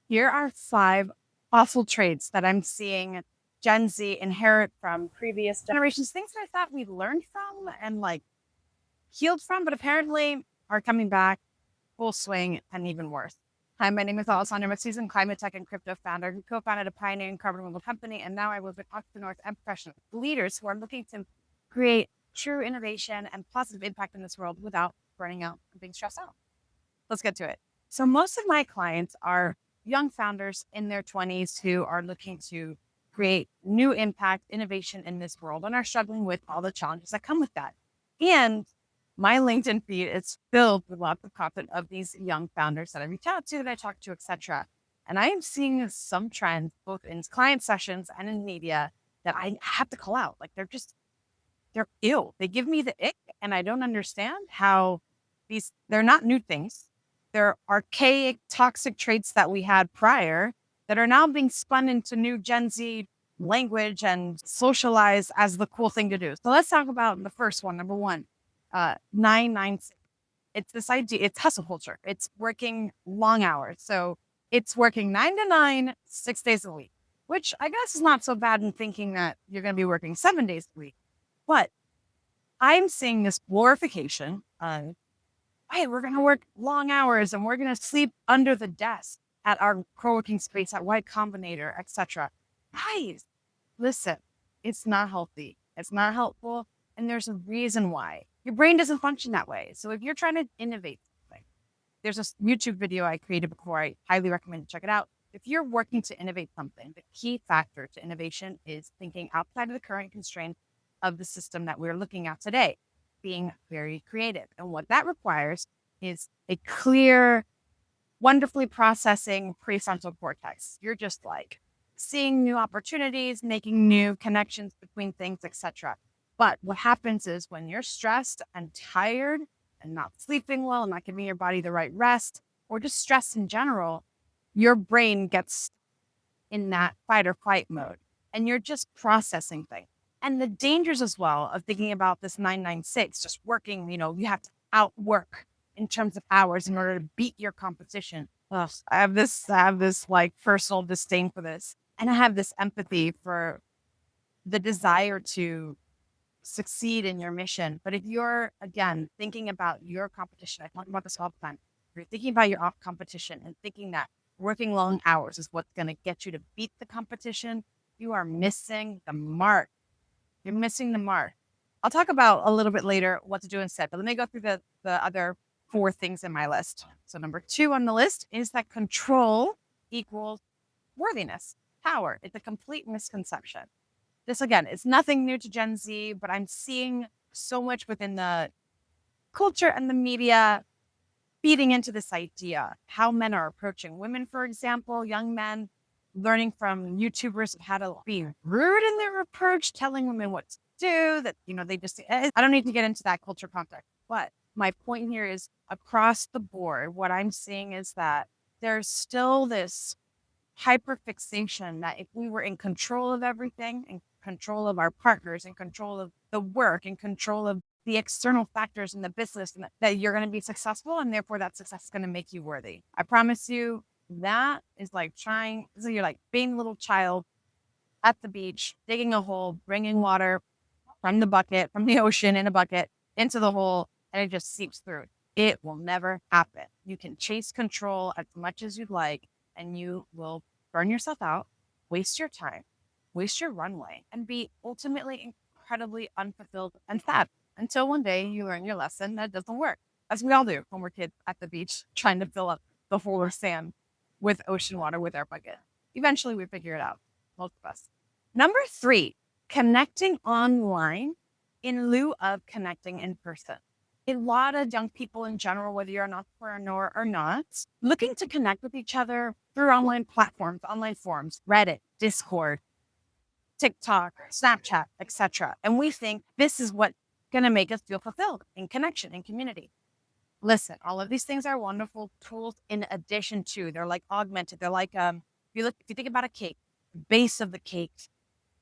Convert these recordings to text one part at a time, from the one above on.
Here are 5 awful traits that I'm seeing Gen Z inherit from previous generations, things that I thought we learned from and like healed from, but apparently are coming back full swing and even worse. Hi, my name is Alexsandra, I'm a seasoned climate tech and crypto founder who co-founded a pioneering carbon removal company, and now I work with entrepreneurs and professional leaders who are looking to create true innovation and positive impact in this world without burning out and being stressed out. Let's get to it. So most of my clients are young founders in their 20s who are looking to create new impact, innovation in this world and are struggling with all the challenges that come with that. And my LinkedIn feed is filled with lots of content of these young founders that I reach out to, that I talk to, etc. And I am seeing some trends both in client sessions and in media that I have to call out. Like they're ill. They give me the ick, and I don't understand how they're not new things. They're archaic, toxic traits that we had prior that are now being spun into new Gen Z language and socialized as the cool thing to do. So let's talk about the first one, number one, 996. It's this idea, it's hustle culture. It's working long hours. So it's working 9 to 9, 6 days a week, which I guess is not so bad in thinking that you're going to be working 7 days a week. But I'm seeing this glorification of, hey, we're going to work long hours and we're going to sleep under the desk at our co-working space at Y Combinator, etc. Guys, listen, it's not healthy. It's not helpful. And there's a reason why. Your brain doesn't function that way. So if you're trying to innovate something, there's a YouTube video I created before. I highly recommend you check it out. If you're working to innovate something, the key factor to innovation is thinking outside of the current constraints of the system that we're looking at today, being very creative. And what that requires is a clear, wonderfully processing prefrontal cortex. You're just like seeing new opportunities, making new connections between things, etc. But what happens is when you're stressed and tired and not sleeping well and not giving your body the right rest, or just stress in general, your brain gets in that fight or flight mode and you're just processing things. And the dangers as well of thinking about this 996, just working, you have to outwork in terms of hours in order to beat your competition. Ugh, I have this like personal disdain for this. And I have this empathy for the desire to succeed in your mission. But if you're, again, thinking about your competition, I talk about this all the time. If you're thinking about your competition and thinking that working long hours is what's going to get you to beat the competition, you are missing the mark. You're missing the mark. I'll talk about a little bit later what to do instead, but let me go through the other 4 things in my list. So number 2 on the list is that control equals worthiness, power. It's a complete misconception. This, again, is nothing new to Gen Z, but I'm seeing so much within the culture and the media feeding into this idea, how men are approaching women, for example, young men learning from YouTubers how to be rude in their approach, telling women what to do, that, they just, I don't need to get into that culture context. But my point here is across the board, what I'm seeing is that there's still this hyperfixation that if we were in control of everything, in control of our partners, in control of the work, in control of the external factors in the business, that you're going to be successful, and therefore that success is going to make you worthy. I promise you, that is like so you're like being a little child at the beach, digging a hole, bringing water from the bucket, from the ocean in a bucket into the hole, and it just seeps through. It will never happen. You can chase control as much as you'd like, and you will burn yourself out, waste your time, waste your runway, and be ultimately incredibly unfulfilled and sad until one day you learn your lesson that it doesn't work, as we all do when we're kids at the beach trying to fill up the hole of sand with ocean water with our bucket. Eventually, we figure it out, most of us. Number 3, connecting online in lieu of connecting in person. A lot of young people in general, whether you're an entrepreneur or not, looking to connect with each other through online platforms, online forums, Reddit, Discord, TikTok, Snapchat, etc. And we think this is what's going to make us feel fulfilled in connection, in community. Listen, all of these things are wonderful tools in addition to, they're like augmented. They're like, if you think about a cake, the base of the cake,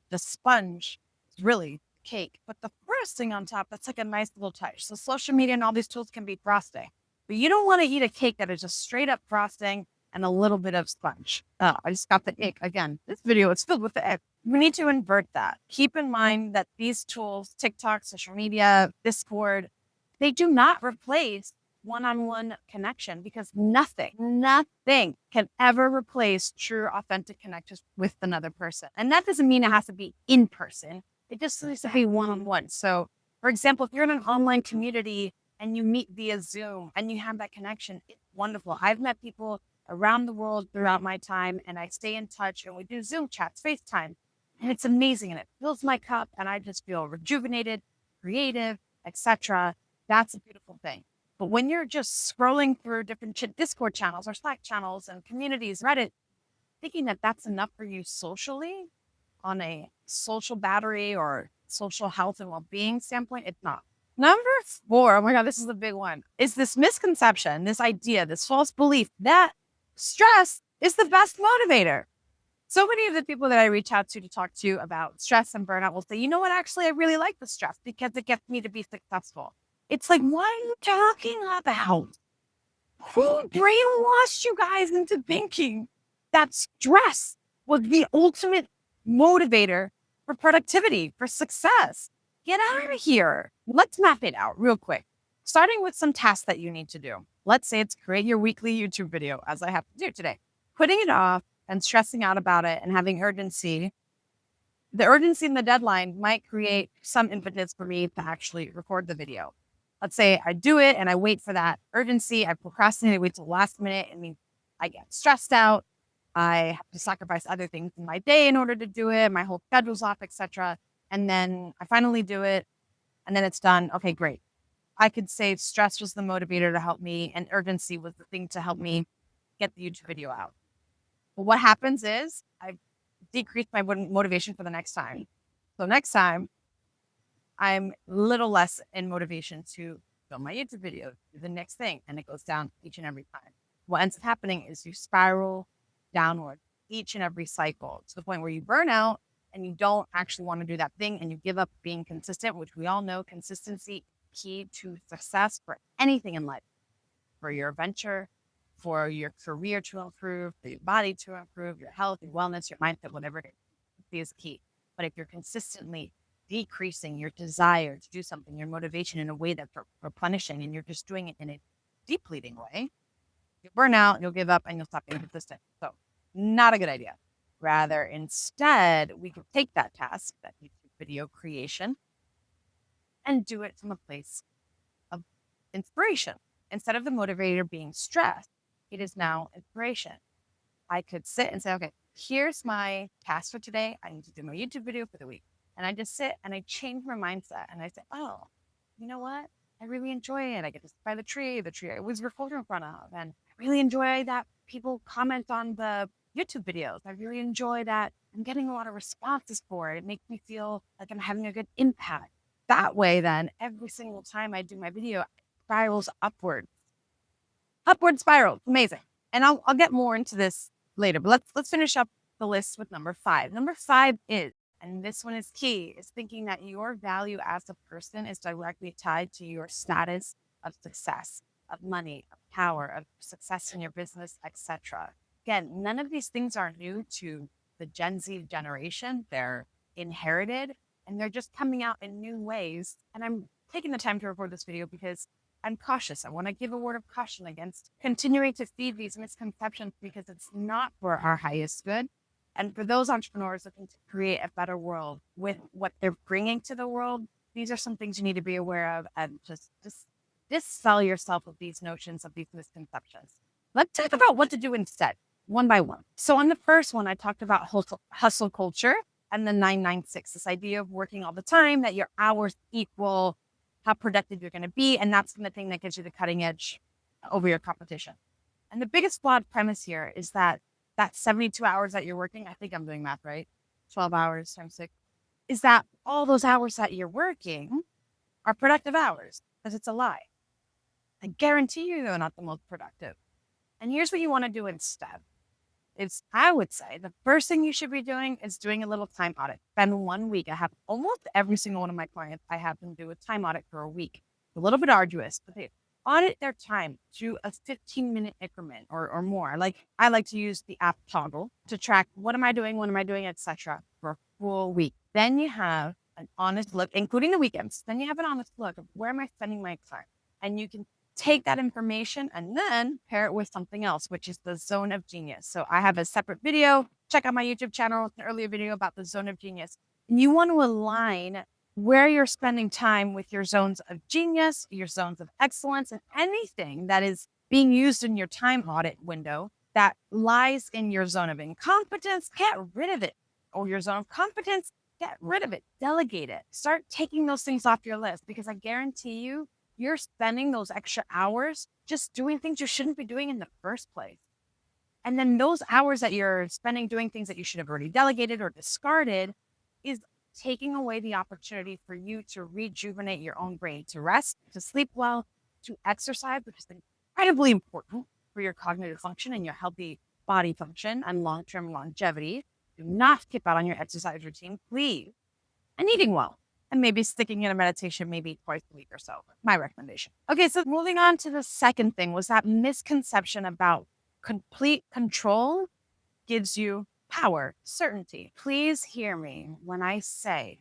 the sponge is really cake, but the frosting on top, that's like a nice little touch. So social media and all these tools can be frosting, but you don't want to eat a cake that is just straight up frosting and a little bit of sponge. I just got the ick again. This video is filled with the ick. We need to invert that. Keep in mind that these tools, TikTok, social media, Discord, they do not replace one-on-one connection, because nothing can ever replace true, authentic connections with another person. And that doesn't mean it has to be in person. It just needs to be one-on-one. So, for example, if you're in an online community and you meet via Zoom and you have that connection, it's wonderful. I've met people around the world throughout my time, and I stay in touch, and we do Zoom chats, FaceTime, and it's amazing, and it fills my cup, and I just feel rejuvenated, creative, etc. That's a beautiful thing. But when you're just scrolling through different Discord channels or Slack channels and communities, Reddit, thinking that that's enough for you socially on a social battery or social health and well-being standpoint, it's not. Number 4, oh my God, this is the big one, is this misconception, this idea, this false belief that stress is the best motivator. So many of the people that I reach out to talk to about stress and burnout will say, you know what, actually, I really like the stress because it gets me to be successful. It's like, what are you talking about? Who brainwashed you guys into thinking that stress was the ultimate motivator for productivity, for success? Get out of here. Let's map it out real quick. Starting with some tasks that you need to do. Let's say it's create your weekly YouTube video, as I have to do today. Putting it off and stressing out about it and having urgency. The urgency and the deadline might create some impetus for me to actually record the video. Let's say I do it and I wait for that urgency. I procrastinate, I wait till the last minute. I mean, I get stressed out. I have to sacrifice other things in my day in order to do it. My whole schedule's off, etc. And then I finally do it, and then it's done. Okay, great. I could say stress was the motivator to help me, and urgency was the thing to help me get the YouTube video out. But what happens is I decrease my motivation for the next time. So next time, I'm a little less in motivation to film my YouTube video, do the next thing, and it goes down each and every time. What ends up happening is you spiral downward each and every cycle to the point where you burn out and you don't actually want to do that thing, and you give up being consistent, which we all know consistency is key to success for anything in life, for your venture, for your career to improve, for your body to improve, your health, your wellness, your mindset, whatever it is key. But if you're consistently decreasing your desire to do something, your motivation in a way that's replenishing, and you're just doing it in a depleting way, you'll burn out, you'll give up, and you'll stop being consistent. So not a good idea. Rather, instead, we can take that task, that YouTube video creation, and do it from a place of inspiration. Instead of the motivator being stress, it is now inspiration. I could sit and say, okay, here's my task for today. I need to do my YouTube video for the week. And I just sit and I change my mindset, and I say, oh, you know what? I really enjoy it. I get to sit by the tree I was recording in front of. And I really enjoy that people comment on the YouTube videos. I really enjoy that I'm getting a lot of responses for it. It makes me feel like I'm having a good impact. That way, then, every single time I do my video, it spirals upward. Upward spiral. Amazing. And I'll get more into this later. But let's finish up the list with number 5. Number 5 is, and this one is key, is thinking that your value as a person is directly tied to your status of success, of money, of power, of success in your business, etc. Again, none of these things are new to the Gen Z generation. They're inherited, and they're just coming out in new ways. And I'm taking the time to record this video because I'm cautious. I want to give a word of caution against continuing to feed these misconceptions, because it's not for our highest good. And for those entrepreneurs looking to create a better world with what they're bringing to the world, these are some things you need to be aware of, and just dispel yourself of these notions, of these misconceptions. Let's talk about what to do instead, one by one. So on the first one, I talked about hustle culture and the 996, this idea of working all the time, that your hours equal how productive you're going to be. And that's the thing that gives you the cutting edge over your competition. And the biggest flawed premise here is that 72 hours that you're working, I think I'm doing math right, 12 hours times 6, is that all those hours that you're working are productive hours, because it's a lie. I guarantee you they're not the most productive. And here's what you want to do instead. I would say the first thing you should be doing is doing a little time audit. Spend 1 week. I have almost every single one of my clients, I have them do a time audit for a week. It's a little bit arduous, but audit their time to a 15-minute increment or more. Like I like to use the app Toggle to track what am I doing, when am I doing, etc. for a full week. Then you have an honest look, including the weekends. Then you have an honest look of where am I spending my time? And you can take that information and then pair it with something else, which is the zone of genius. So I have a separate video. Check out my YouTube channel, an earlier video about the zone of genius. And you want to align where you're spending time with your zones of genius, your zones of excellence, and anything that is being used in your time audit window that lies in your zone of incompetence, get rid of it. Or your zone of competence, get rid of it. Delegate it. Start taking those things off your list, because I guarantee you, you're spending those extra hours just doing things you shouldn't be doing in the first place. And then those hours that you're spending doing things that you should have already delegated or discarded is taking away the opportunity for you to rejuvenate your own brain, to rest, to sleep well, to exercise, which is incredibly important for your cognitive function and your healthy body function and long-term longevity. Do not skip out on your exercise routine, please. And eating well. And maybe sticking in a meditation maybe twice a week or so. My recommendation. Okay, so moving on to the second thing was that misconception about complete control gives you power, certainty. Please hear me when I say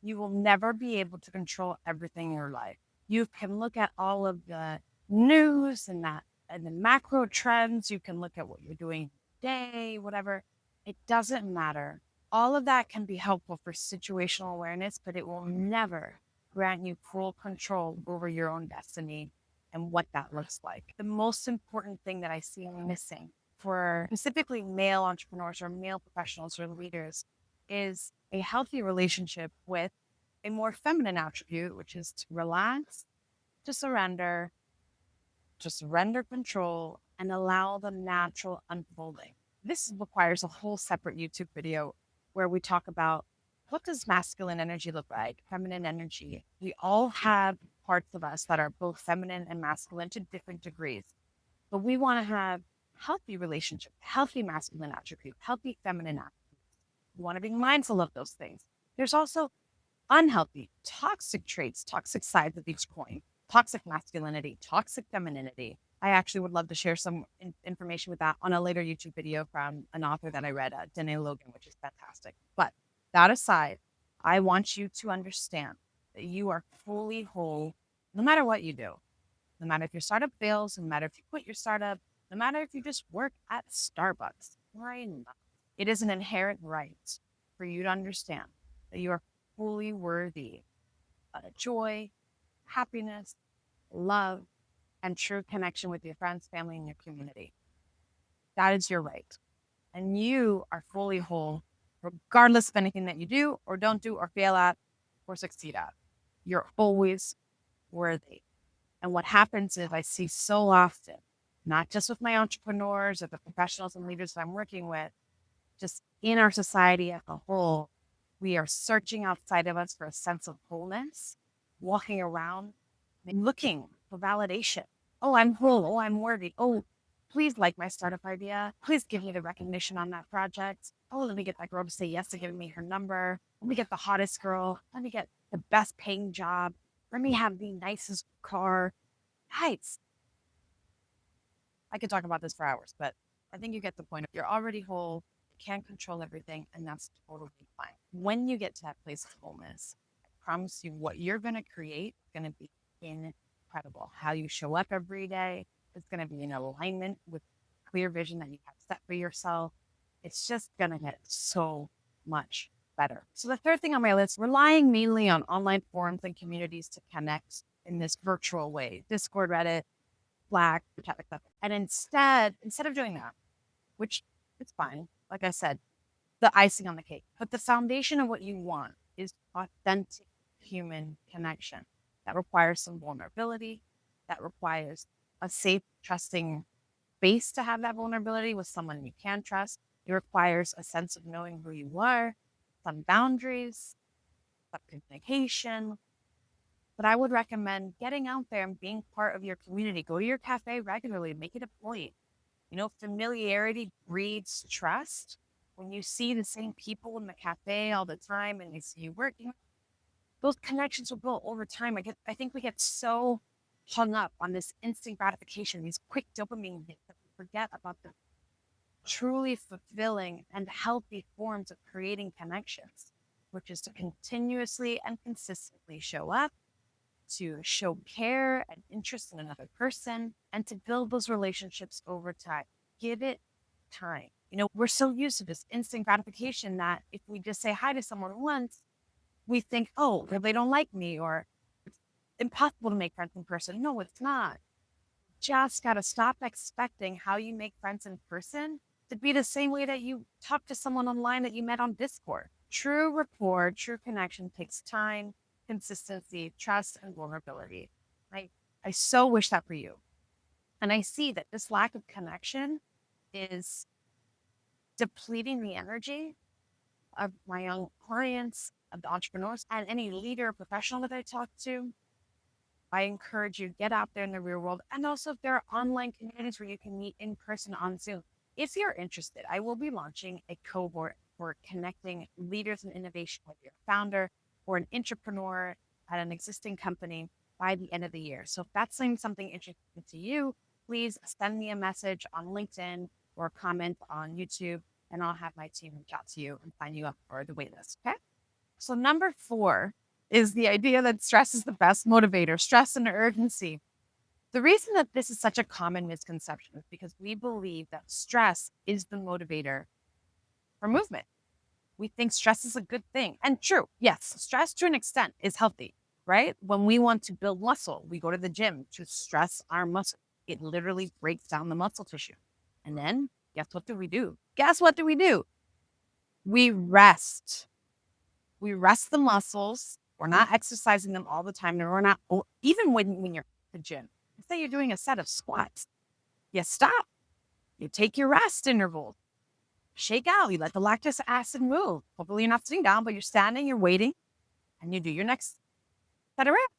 you will never be able to control everything in your life. You can look at all of the news and the macro trends. You can look at what you're doing today, whatever. It doesn't matter. All of that can be helpful for situational awareness, but it will never grant you full control over your own destiny and what that looks like. The most important thing that I see missing for specifically male entrepreneurs or male professionals or leaders is a healthy relationship with a more feminine attribute, which is to relax, to surrender control, and allow the natural unfolding. This requires a whole separate YouTube video where we talk about what does masculine energy look like, feminine energy. We all have parts of us that are both feminine and masculine to different degrees, but we want to have healthy relationship, healthy masculine attribute, healthy feminine attribute. We want to be mindful of those things. There's also unhealthy, toxic traits, toxic sides of each coin, toxic masculinity, toxic femininity. I actually would love to share some information with that on a later YouTube video from an author that I read, Danae Logan, which is fantastic. But that aside, I want you to understand that you are fully whole no matter what you do. No matter if your startup fails, no matter if you quit your startup, no matter if you just work at Starbucks, right? It is an inherent right for you to understand that you are fully worthy of joy, happiness, love, and true connection with your friends, family, and your community. That is your right. And you are fully whole, regardless of anything that you do or don't do or fail at or succeed at. You're always worthy. And what happens is I see so often, not just with my entrepreneurs or the professionals and leaders that I'm working with, just in our society as a whole, we are searching outside of us for a sense of wholeness, walking around and looking for validation. Oh, I'm whole. Oh, I'm worthy. Oh, please like my startup idea. Please give me the recognition on that project. Oh, let me get that girl to say yes to giving me her number. Let me get the hottest girl. Let me get the best paying job. Let me have the nicest car. Heights. I could talk about this for hours, but I think you get the point. You're already whole, you can't control everything, and that's totally fine. When you get to that place of wholeness, I promise you what you're going to create is going to be incredible. How you show up every day is going to be in alignment with clear vision that you have set for yourself. It's just going to get so much better. So the third thing on my list, relying mainly on online forums and communities to connect in this virtual way, Discord, Reddit, Slack, etc. And instead of doing that, which it's fine, like I said, the icing on the cake, but the foundation of what you want is authentic human connection. That requires some vulnerability. That requires a safe, trusting space to have that vulnerability with someone you can trust. It requires a sense of knowing who you are, some boundaries, some communication. But I would recommend getting out there and being part of your community. Go to your cafe regularly, make it a point. Familiarity breeds trust. When you see the same people in the cafe all the time and they see you working, those connections will build over time. I think we get so hung up on this instant gratification, these quick dopamine hits, that we forget about the truly fulfilling and healthy forms of creating connections, which is to continuously and consistently show up, to show care and interest in another person, and to build those relationships over time. Give it time. We're so used to this instant gratification that if we just say hi to someone once, we think, oh, well, they don't like me, or it's impossible to make friends in person. No, it's not. Just got to stop expecting how you make friends in person to be the same way that you talk to someone online that you met on Discord. True rapport, true connection takes time, consistency, trust, and vulnerability. I so wish that for you. And I see that this lack of connection is depleting the energy of my young clients, of the entrepreneurs, and any leader or professional that I talk to. I encourage you, get out there in the real world. And also, if there are online communities where you can meet in person on Zoom, if you're interested, I will be launching a cohort for connecting leaders in innovation with your founder or an entrepreneur at an existing company by the end of the year. So if that's something interesting to you, please send me a message on LinkedIn or comment on YouTube, and I'll have my team reach out to you and sign you up for the waitlist. Okay. So number 4 is the idea that stress is the best motivator, stress and urgency. The reason that this is such a common misconception is because we believe that stress is the motivator for movement. We think stress is a good thing. And true, yes, stress to an extent is healthy, right? When we want to build muscle, we go to the gym to stress our muscle. It literally breaks down the muscle tissue. And then guess what do we do? Guess what do we do? We rest. We rest the muscles. We're not exercising them all the time. And we're not, even when you're at the gym, say you're doing a set of squats, you stop. You take your rest intervals. Shake out. You let the lactic acid move. Hopefully you're not sitting down, but you're standing, you're waiting, and you do your next set of reps.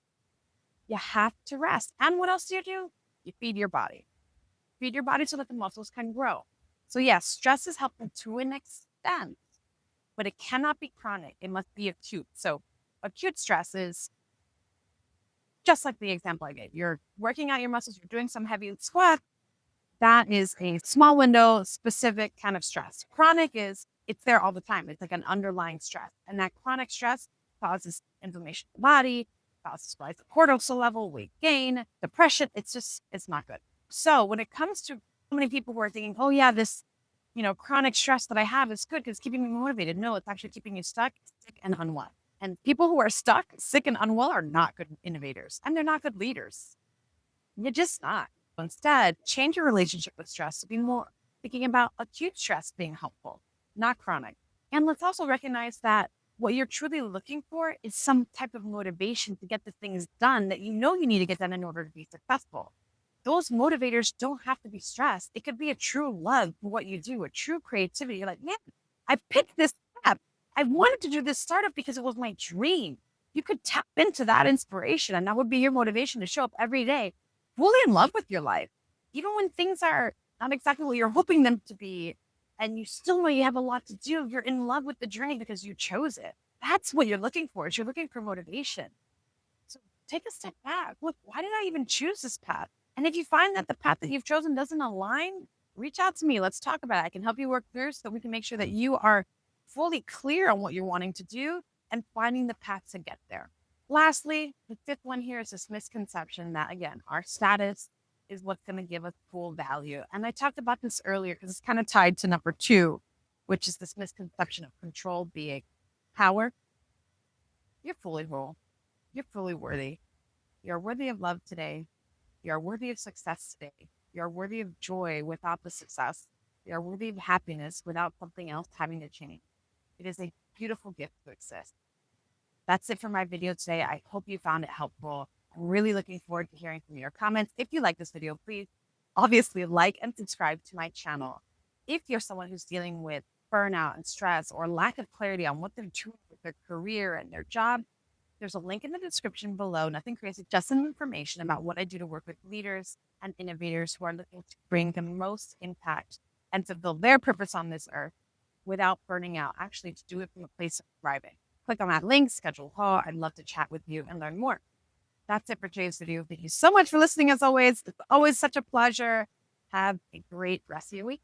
You have to rest. And what else do? You feed your body. Feed your body so that the muscles can grow. So yes, stress is helpful to an extent, but it cannot be chronic. It must be acute. So acute stress is just like the example I gave. You're working out your muscles, you're doing some heavy squats. That is a small window, specific kind of stress. Chronic is, it's there all the time. It's like an underlying stress. And that chronic stress causes inflammation in the body, causes rise of cortisol level, weight gain, depression. It's not good. So when it comes to so many people who are thinking, oh yeah, this, chronic stress that I have is good because it's keeping me motivated. No, it's actually keeping you stuck, sick, and unwell. And people who are stuck, sick, and unwell are not good innovators, and they're not good leaders. You're just not. Instead, change your relationship with stress to be more thinking about acute stress being helpful, not chronic. And let's also recognize that what you're truly looking for is some type of motivation to get the things done that you need to get done in order to be successful. Those motivators don't have to be stress. It could be a true love for what you do, a true creativity. You're like, man, I picked this app. I wanted to do this startup because it was my dream. You could tap into that inspiration, and that would be your motivation to show up every day fully in love with your life. Even when things are not exactly what you're hoping them to be, and you still know you have a lot to do, you're in love with the journey because you chose it. That's what you're looking for, is you're looking for motivation. So take a step back. Look, why did I even choose this path? And if you find that the path that you've chosen doesn't align, reach out to me. Let's talk about it. I can help you work through so that we can make sure that you are fully clear on what you're wanting to do and finding the path to get there. Lastly, the 5th one here is this misconception that, again, our status is what's going to give us full value. And I talked about this earlier because it's kind of tied to number 2, which is this misconception of control being power. You're fully whole. You're fully worthy. You're worthy of love today. You're worthy of success today. You're worthy of joy without the success. You're worthy of happiness without something else having to change. It is a beautiful gift to exist. That's it for my video today. I hope you found it helpful. I'm really looking forward to hearing from your comments. If you like this video, please obviously like and subscribe to my channel. If you're someone who's dealing with burnout and stress or lack of clarity on what they're doing with their career and their job, there's a link in the description below. Nothing crazy, just some information about what I do to work with leaders and innovators who are looking to bring the most impact and fulfill their purpose on this earth without burning out, actually to do it from a place of thriving. Click on that link, schedule a call. I'd love to chat with you and learn more. That's it for today's video. Thank you so much for listening. As always, it's always such a pleasure. Have a great rest of your week.